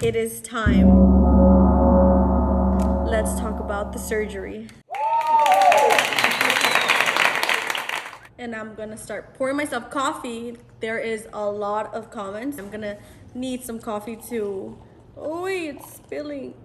It is time. Let's talk about the surgery. And I'm gonna start pouring myself coffee. There is a lot of comments. I'm gonna need some coffee too. Oh wait, it's spilling.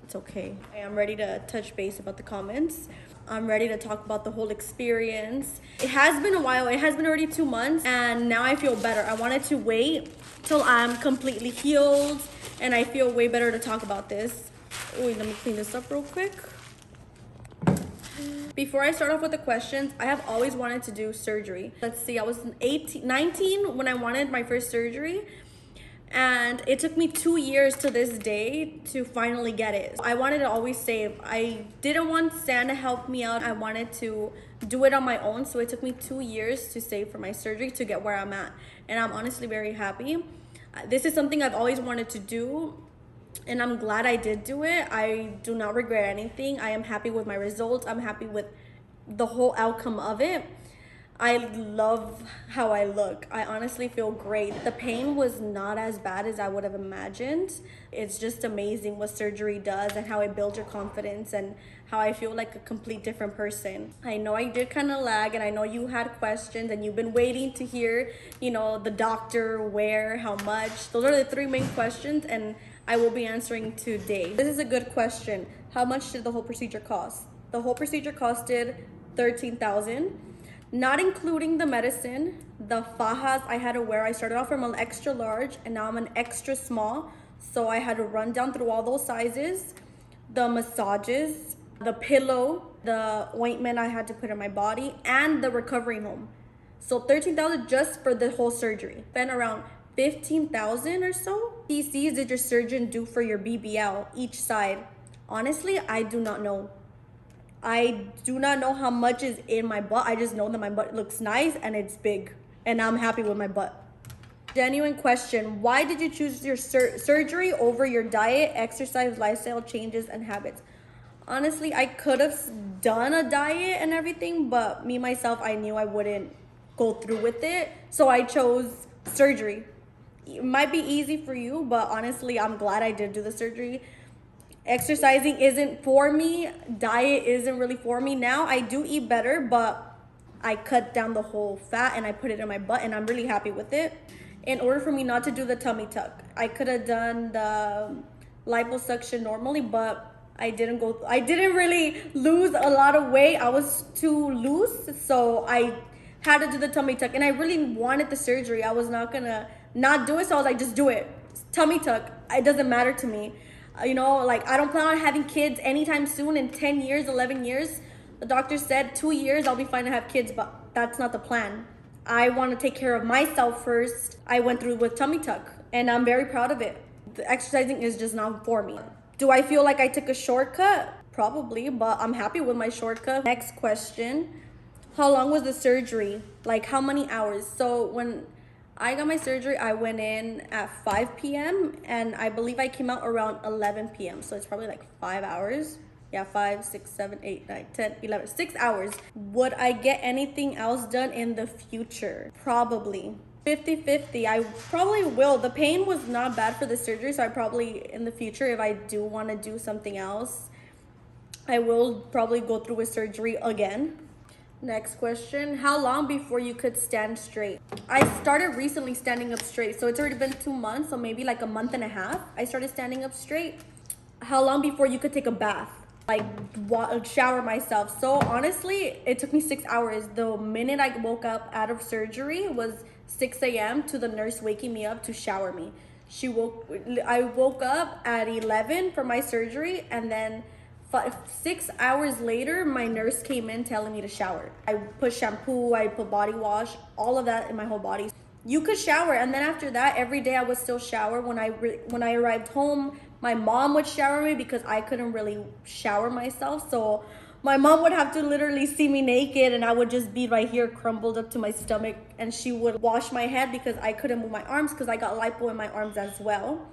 It's okay. I am ready to touch base about the comments. I'm ready to talk about the whole experience. It has been a while. It has been already 2 months and now I feel better. I wanted to wait till I'm completely healed and I feel way better to talk about this. Wait, let me clean this up real quick. Before I start off with the questions, I have always wanted to do surgery. Let's see, I was 19 when I wanted my first surgery. And it took me 2 years to this day to finally get it. I wanted to always save. I didn't want Stan to help me out. I wanted to do it on my own. So it took me 2 years to save for my surgery to get where I'm at. And I'm honestly very happy. This is something I've always wanted to do. And I'm glad I did do it. I do not regret anything. I am happy with my results. I'm happy with the whole outcome of it. I love how I look. I honestly feel great. The pain was not as bad as I would have imagined. It's just amazing what surgery does and how it builds your confidence and how I feel like a complete different person. I know I did kind of lag and I know you had questions and you've been waiting to hear, the doctor, where, how much. Those are the 3 main questions and I will be answering today. This is a good question. How much did the whole procedure cost? The whole procedure costed $13,000. Not including the medicine, the fajas I had to wear. I started off from an extra large and now I'm an extra small. So I had to run down through all those sizes. The massages, the pillow, the ointment I had to put in my body, and the recovery home. So $13,000 just for the whole surgery. Spent around $15,000 or so. CCs did your surgeon do for your BBL each side? Honestly, I do not know. I do not know how much is in my butt. I just know that my butt looks nice and it's big and I'm happy with my butt. Genuine question. Why did you choose your surgery over your diet, exercise, lifestyle changes, and habits? Honestly, I could have done a diet and everything, but me, myself, I knew I wouldn't go through with it. So I chose surgery. It might be easy for you, but honestly, I'm glad I did do the surgery. Exercising isn't for me. Diet isn't really for me. Now I do eat better, but I cut down the whole fat and I put it in my butt and I'm really happy with it. In order for me not to do the tummy tuck, I could have done the liposuction normally, but I didn't really lose a lot of weight. I was too loose, so I had to do the tummy tuck and I really wanted the surgery. I was not gonna not do it, so I was like, just do it. Tummy tuck, it doesn't matter to me. I don't plan on having kids anytime soon. In 10 years, 11 years, the doctor said 2 years I'll be fine to have kids, but that's not the plan. I want to take care of myself first. I went through with tummy tuck and I'm very proud of it. The exercising is just not for me. Do I feel like I took a shortcut? Probably, but I'm happy with my shortcut. Next question. How long was the surgery? Like how many hours? So when I got my surgery, I went in at 5 p.m. and I believe I came out around 11 p.m. So it's probably like 5 hours. Yeah, 5, 6, 7, 8, 9, 10, 11, 6 hours. Would I get anything else done in the future? Probably. 50-50. I probably will. The pain was not bad for the surgery, so I probably, in the future, if I do want to do something else, I will probably go through with surgery again. Next question. How long before you could stand straight? I started recently standing up straight, so it's already been 2 months, so maybe like a month and a half I started standing up straight. How long before you could take a bath? Like shower myself? So honestly, it took me 6 hours. The minute I woke up out of surgery was 6 a.m. to the nurse waking me up to shower me. I woke up at 11 for my surgery and then 6 hours later, my nurse came in telling me to shower. I put shampoo, I put body wash, all of that in my whole body. You could shower, and then after that, every day I would still shower. When I arrived home, my mom would shower me because I couldn't really shower myself. So my mom would have to literally see me naked, and I would just be right here crumbled up to my stomach, and she would wash my head because I couldn't move my arms because I got lipo in my arms as well.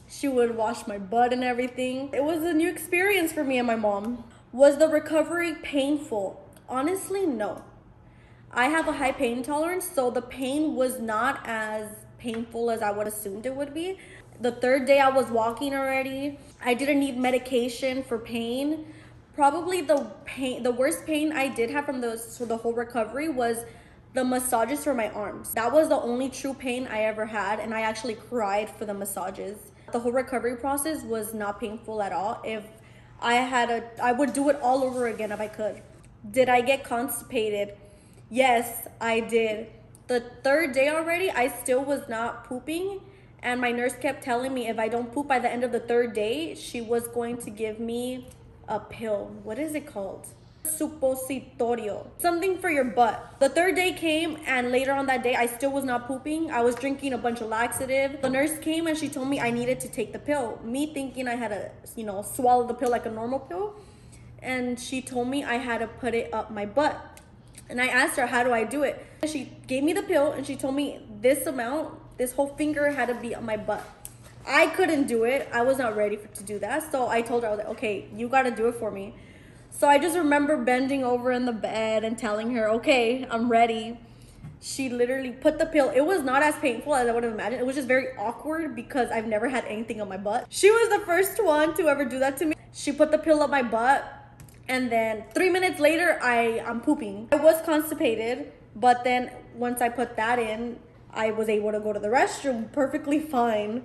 She would wash my butt and everything. It was a new experience for me and my mom. Was the recovery painful? Honestly, no. I have a high pain tolerance, so the pain was not as painful as I would assumed it would be. The third day I was walking already. I didn't need medication for pain. Probably the worst pain I did have from the whole recovery was the massages for my arms. That was the only true pain I ever had, and I actually cried for the massages. The whole recovery process was not painful at all. If I would do it all over again if I could. Did I get constipated? Yes, I did. The third day already, I still was not pooping, and my nurse kept telling me if I don't poop by the end of the third day, she was going to give me a pill. What is it called? Suppositorio. Something for your butt. The third day came, and later on that day, I still was not pooping. I was drinking a bunch of laxative. The nurse came and she told me I needed to take the pill. Me thinking I had to, swallow the pill like a normal pill. And she told me I had to put it up my butt. And I asked her, how do I do it? And she gave me the pill and she told me this amount, this whole finger had to be on my butt. I couldn't do it. I was not ready to do that. So I told her, I was like, okay, you got to do it for me. So I just remember bending over in the bed and telling her, okay, I'm ready. She literally put the pill. It was not as painful as I would have imagined. It was just very awkward because I've never had anything on my butt. She was the first one to ever do that to me. She put the pill up my butt, and then 3 minutes later, I'm pooping. I was constipated, but then once I put that in, I was able to go to the restroom perfectly fine.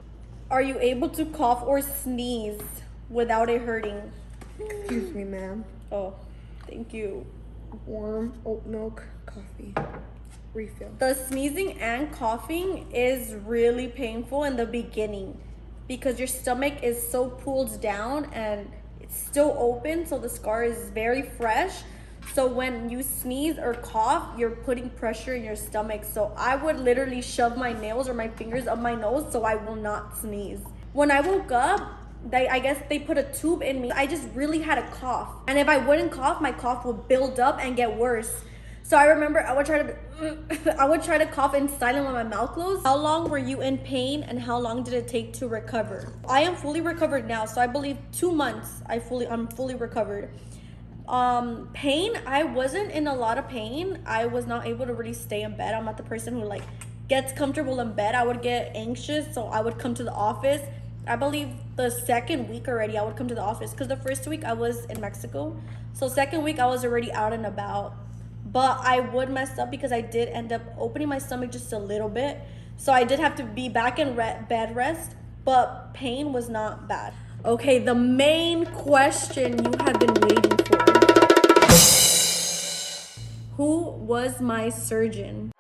Are you able to cough or sneeze without it hurting? Excuse me, ma'am. Oh, thank you. Warm oat milk coffee. Refill. The sneezing and coughing is really painful in the beginning because your stomach is so pulled down and it's still open, so the scar is very fresh. So when you sneeze or cough, you're putting pressure in your stomach. So I would literally shove my nails or my fingers up my nose so I will not sneeze. When I woke up, I guess they put a tube in me. I just really had a cough. And if I wouldn't cough, my cough would build up and get worse. So I remember I would try to cough in silent with my mouth closed. How long were you in pain and how long did it take to recover? I am fully recovered now. So I believe 2 months I'm fully recovered. Pain, I wasn't in a lot of pain. I was not able to really stay in bed. I'm not the person who gets comfortable in bed. I would get anxious, so I would come to the office. I believe the second week already I would come to the office because the first week I was in Mexico. So second week I was already out and about. But I would mess up because I did end up opening my stomach just a little bit. So I did have to be back in bed rest, but pain was not bad. Okay, the main question you have been waiting for. Who was my surgeon?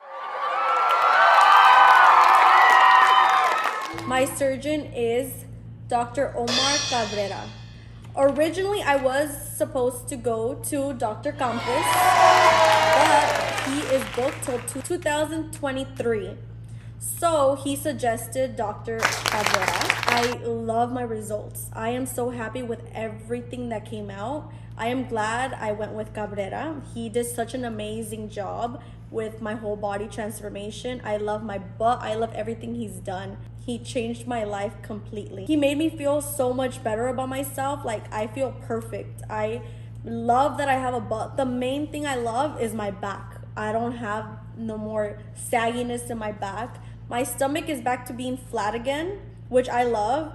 My surgeon is Dr. Omar Cabrera. Originally, I was supposed to go to Dr. Campos, but he is booked till 2023. So he suggested Dr. Cabrera. I love my results. I am so happy with everything that came out. I am glad I went with Cabrera. He did such an amazing job with my whole body transformation. I love my butt. I love everything he's done. He changed my life completely. He made me feel so much better about myself. I feel perfect. I love that I have a butt. The main thing I love is my back. I don't have no more sagginess in my back. My stomach is back to being flat again, which I love,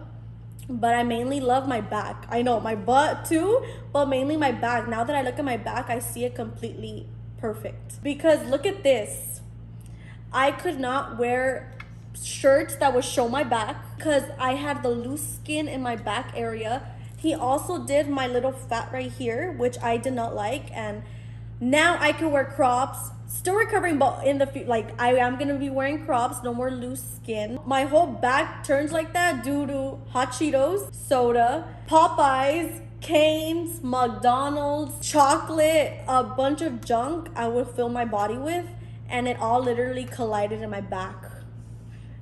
but I mainly love my back. I know my butt too, but mainly my back. Now that I look at my back, I see it completely perfect. Because look at this. I could not wear shirts that would show my back because I had the loose skin in my back area. He also did my little fat right here, which I did not like, and now I can wear crops. Still recovering, but in the I am gonna be wearing crops, no more loose skin. My whole back turns like that due to hot Cheetos, soda, Popeyes, Cane's, McDonald's, chocolate, a bunch of junk I would fill my body with, and it all literally collided in my back,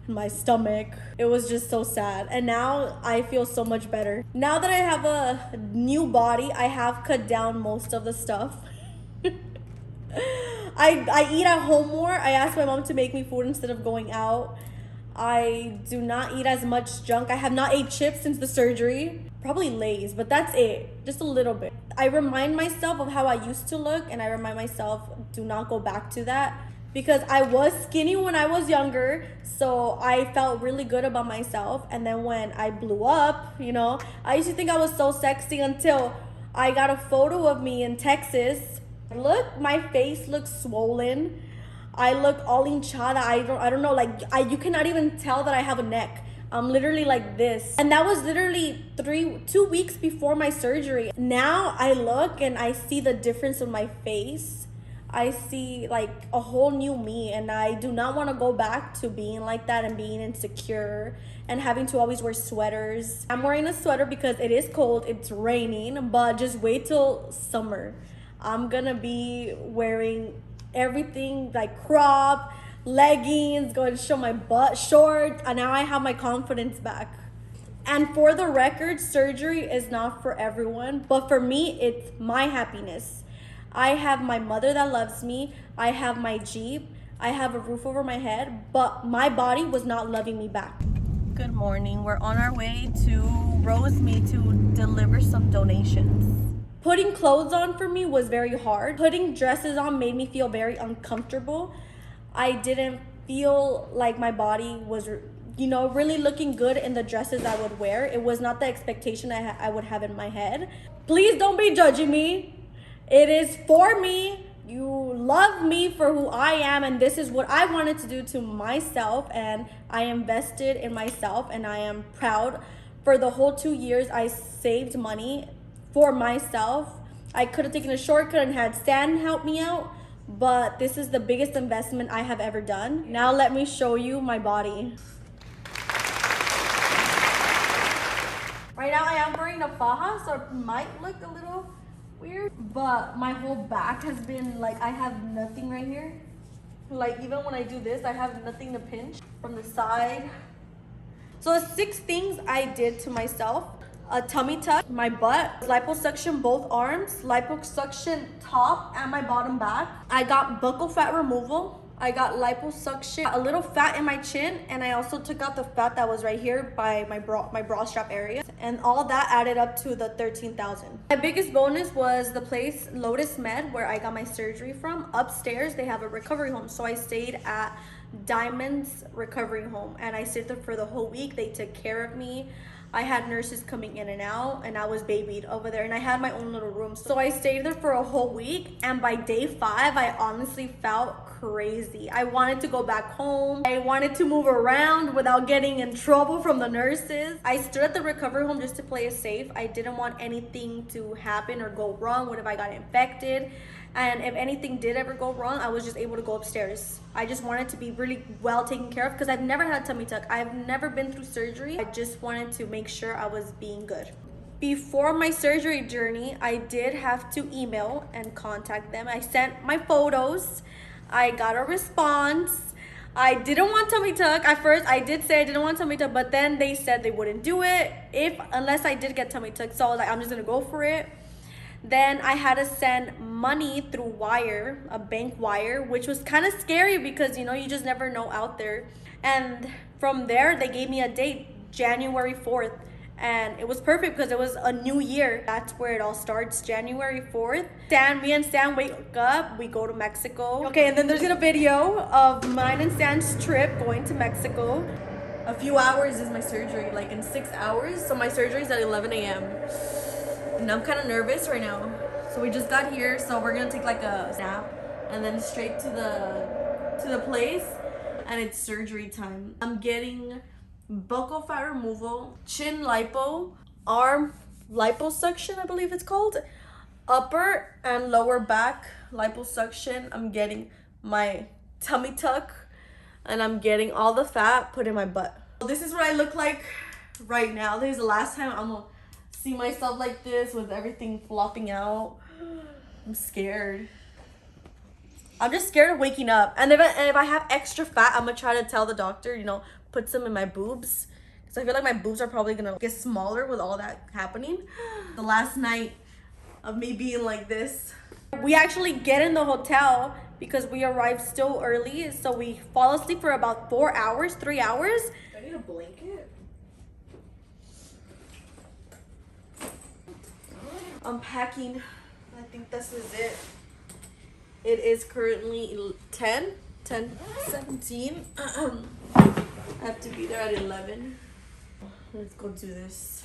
my stomach. It was just so sad, and now I feel so much better. Now that I have a new body, I have cut down most of the stuff. I eat at home more. I ask my mom to make me food instead of going out. I do not eat as much junk. I have not ate chips since the surgery. Probably Lay's, but that's it. Just a little bit. I remind myself of how I used to look, and I remind myself, do not go back to that. because I was skinny when I was younger, so I felt really good about myself. And then when I blew up, I used to think I was so sexy until I got a photo of me in Texas. Look, my face looks swollen. I look all hinchada. I don't know, like you cannot even tell that I have a neck. I'm literally like this. And that was literally 2 weeks before my surgery. Now I look and I see the difference in my face. I see like a whole new me, and I do not want to go back to being like that and being insecure and having to always wear sweaters. I'm wearing a sweater because it is cold, it's raining, but just wait till summer. I'm gonna be wearing everything like crop, leggings, going to show my butt, shorts, and now I have my confidence back. And for the record, surgery is not for everyone, but for me, it's my happiness. I have my mother that loves me. I have my Jeep. I have a roof over my head, but my body was not loving me back. Good morning. We're on our way to Rosemead to deliver some donations. Putting clothes on for me was very hard. Putting dresses on made me feel very uncomfortable. I didn't feel like my body was, really looking good in the dresses I would wear. It was not the expectation I would have in my head. Please don't be judging me. It is for me. You love me for who I am, and this is what I wanted to do to myself, and I invested in myself, and I am proud. For the whole 2 years, I saved money for myself. I could have taken a shortcut and had Stan help me out, but this is the biggest investment I have ever done. Now let me show you my body. Right now I am wearing a faja, so it might look a little weird, but my whole back has been like, I have nothing right here. Like even when I do this, I have nothing to pinch from the side. So the 6 things I did to myself: a tummy tuck, my butt, liposuction both arms, liposuction top and my bottom back. I got buccal fat removal. I got liposuction, a little fat in my chin, and I also took out the fat that was right here by my bra strap area. And all that added up to the 13,000. My biggest bonus was the place Lotus Med, where I got my surgery from. Upstairs, they have a recovery home. So I stayed at Diamond's recovery home, and I stayed there for the whole week. They took care of me. I had nurses coming in and out, and I was babied over there, and I had my own little room. So I stayed there for a whole week, and by day 5, I honestly felt crazy. I wanted to go back home. I wanted to move around without getting in trouble from the nurses. I stood at the recovery home just to play it safe. I didn't want anything to happen or go wrong. What if I got infected? And if anything did ever go wrong, I was just able to go upstairs. I just wanted to be really well taken care of because I've never had a tummy tuck. I've never been through surgery. I just wanted to make sure I was being good. Before my surgery journey, I did have to email and contact them. I sent my photos. I got a response. I didn't want tummy tuck. At first, I did say I didn't want tummy tuck, but then they said they wouldn't do it unless I did get tummy tuck. So I was like, I'm just gonna go for it. Then I had to send money through wire, a bank wire, which was kind of scary because, you just never know out there. And from there, they gave me a date, January 4th. And it was perfect because it was a new year. That's where it all starts, January 4th. Me and Stan wake up, we go to Mexico. Okay, and then there's a video of mine and Stan's trip going to Mexico. A few hours is my surgery, like in 6 hours. So my surgery is at 11 a.m. And I'm kind of nervous right now. So we just got here, so we're gonna take like a nap and then straight to the place, and it's surgery time. I'm getting buccal fat removal, chin lipo, arm liposuction, I believe it's called, upper and lower back liposuction. I'm getting my tummy tuck, and I'm getting all the fat put in my butt. This is what I look like right now. This is the last time I'm gonna see myself like this with everything flopping out. I'm scared. I'm just scared of waking up. And if I have extra fat, I'm gonna try to tell the doctor, put some in my boobs. Because I feel like my boobs are probably gonna get smaller with all that happening. The last night of me being like this. We actually get in the hotel because we arrived still early. So we fall asleep for about 4 hours, 3 hours. I need a blanket. Unpacking. I think this is it. It is currently 10. 10:17. I have to be there at 11. Let's go do this.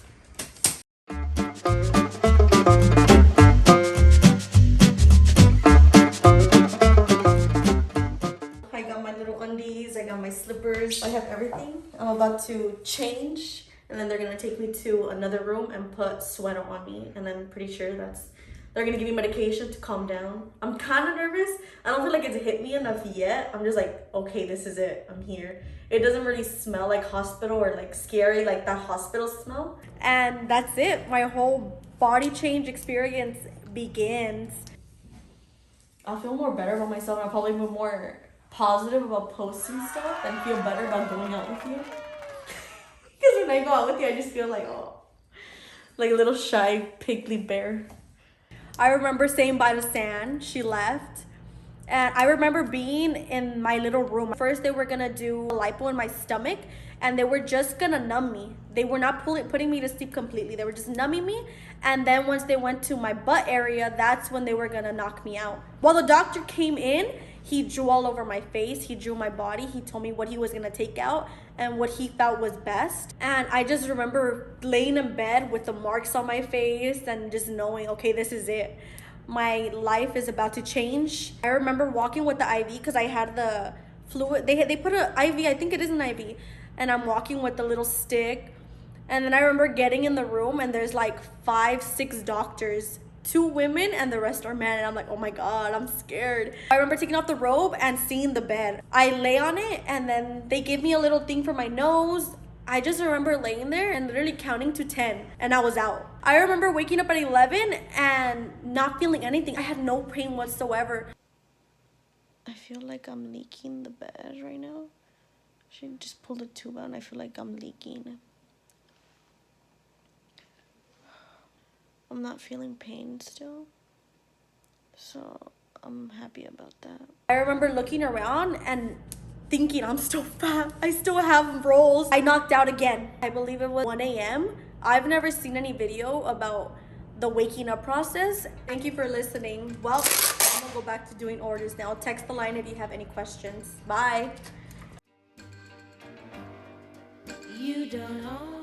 I got my little undies, I got my slippers, I have everything. I'm about to change, and then they're gonna take me to another room and put sweater on me, and I'm pretty sure they're gonna give me medication to calm down. I'm kind of nervous. I don't feel like it's hit me enough yet. I'm just like, okay, this is it. I'm here. It doesn't really smell like hospital or like scary, like that hospital smell. And that's it. My whole body change experience begins. I'll feel more better about myself. I'll probably be more positive about posting stuff and feel better about going out with you. Because when I go out with you, I just feel like, oh, like a little shy, piggly bear. I remember saying bye to San. She left. And I remember being in my little room. First, they were gonna do lipo in my stomach, and they were just gonna numb me. They were not putting me to sleep completely. They were just numbing me. And then once they went to my butt area, that's when they were gonna knock me out. While the doctor came in, he drew all over my face. He drew my body. He told me what he was gonna take out and what he felt was best. And I just remember laying in bed with the marks on my face and just knowing, okay, this is it. My life is about to change. I remember walking with the IV because I had the fluid. They put an IV, I think it is an IV. And I'm walking with the little stick. And then I remember getting in the room and there's like 5, 6 doctors. 2 women and the rest are men, and I'm like, oh my god, I'm scared. I remember taking off the robe and seeing the bed. I lay on it, and then they gave me a little thing for my nose. I just remember laying there and literally counting to 10, and I was out. I remember waking up at 11 and not feeling anything. I had no pain whatsoever. I feel like I'm leaking the bed right now. She just pulled a tube out and I feel like I'm leaking. I'm not feeling pain still, so I'm happy about that. I remember looking around and thinking I'm still fat. I still have rolls. I knocked out again. I believe it was 1 a.m. I've never seen any video about the waking up process. Thank you for listening. Well, I'm gonna go back to doing orders now. Text the line if you have any questions. Bye. You don't know.